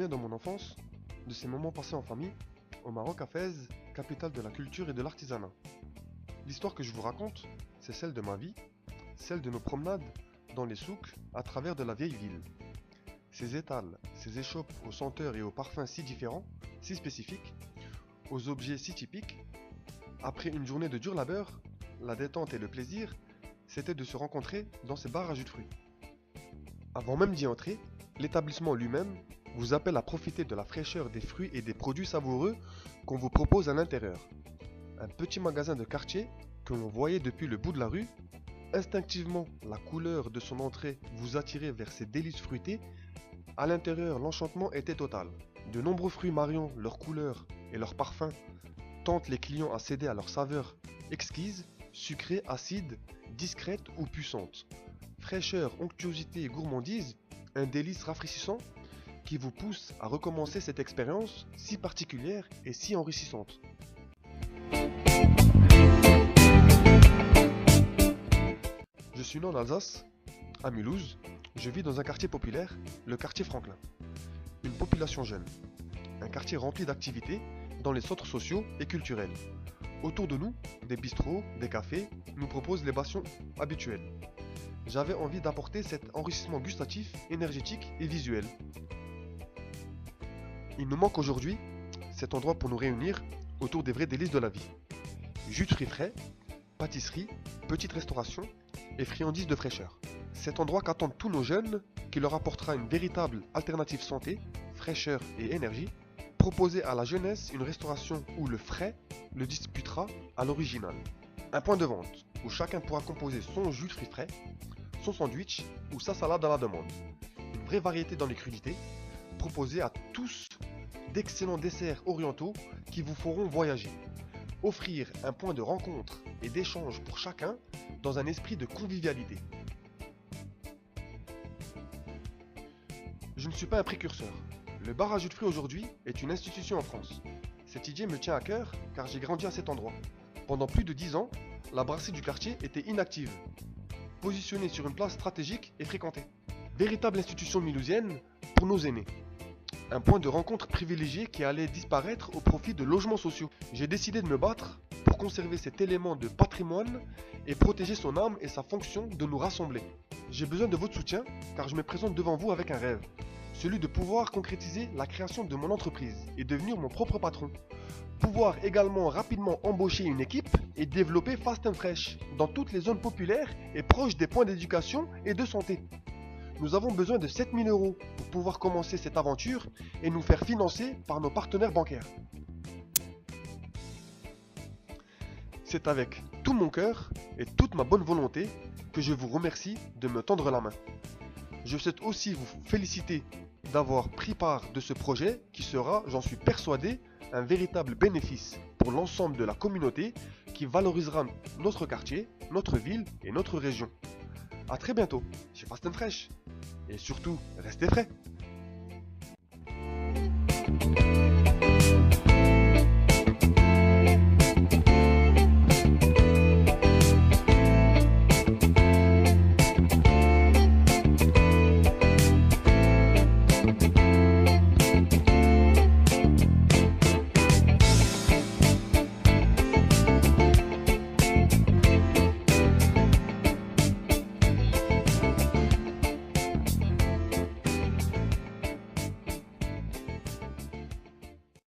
souviens dans mon enfance de ces moments passés en famille au Maroc à Fès, capitale de la culture et de l'artisanat. L'histoire que je vous raconte, c'est celle de ma vie, celle de nos promenades dans les souks à travers de la vieille ville. Ces étals, ces échoppes aux senteurs et aux parfums si différents, si spécifiques, aux objets si typiques. Après une journée de dur labeur, la détente et le plaisir, c'était de se rencontrer dans ces bars à jus de fruits. Avant même d'y entrer, l'établissement lui-même vous appelle à profiter de la fraîcheur des fruits et des produits savoureux qu'on vous propose à l'intérieur. Un petit magasin de quartier que l'on voyait depuis le bout de la rue. Instinctivement, la couleur de son entrée vous attirait vers ces délices fruitées. À l'intérieur, l'enchantement était total. De nombreux fruits mariant leur couleur et leur parfum tentent les clients à céder à leur saveur exquise, sucrée, acide, discrète ou puissante. Fraîcheur, onctuosité et gourmandise, un délice rafraîchissant qui vous pousse à recommencer cette expérience si particulière et si enrichissante. Je suis né en Alsace, à Mulhouse. Je vis dans un quartier populaire, le quartier Franklin. Une population jeune. Un quartier rempli d'activités dans les centres sociaux et culturels. Autour de nous, des bistrots, des cafés nous proposent les boissons habituelles. J'avais envie d'apporter cet enrichissement gustatif, énergétique et visuel. Il nous manque aujourd'hui cet endroit pour nous réunir autour des vrais délices de la vie. Jus de fruits frais, pâtisserie, petite restauration et friandises de fraîcheur. Cet endroit qu'attendent tous nos jeunes, qui leur apportera une véritable alternative santé, fraîcheur et énergie. Proposer à la jeunesse une restauration où le frais le disputera à l'original. Un point de vente où chacun pourra composer son jus de fruits frais, son sandwich ou sa salade à la demande. Une vraie variété dans les crudités, proposer à tous d'excellents desserts orientaux qui vous feront voyager. Offrir un point de rencontre et d'échange pour chacun dans un esprit de convivialité. Je ne suis pas un précurseur. Le bar à jus de fruits aujourd'hui est une institution en France. Cette idée me tient à cœur car j'ai grandi à cet endroit. Pendant plus de 10 ans, la brasserie du quartier était inactive, positionnée sur une place stratégique et fréquentée. Véritable institution mulhousienne pour nos aînés. Un point de rencontre privilégié qui allait disparaître au profit de logements sociaux. J'ai décidé de me battre pour conserver cet élément de patrimoine et protéger son âme et sa fonction de nous rassembler. J'ai besoin de votre soutien car je me présente devant vous avec un rêve. Celui de pouvoir concrétiser la création de mon entreprise et devenir mon propre patron. Pouvoir également rapidement embaucher une équipe et développer Fast and Fresh dans toutes les zones populaires et proches des points d'éducation et de santé. Nous avons besoin de 7 000 € pour pouvoir commencer cette aventure et nous faire financer par nos partenaires bancaires. C'est avec tout mon cœur et toute ma bonne volonté que je vous remercie de me tendre la main. Je souhaite aussi vous féliciter d'avoir pris part de ce projet qui sera, j'en suis persuadé, un véritable bénéfice pour l'ensemble de la communauté qui valorisera notre quartier, notre ville et notre région. A très bientôt chez Fast and Fresh. Et surtout, restez frais.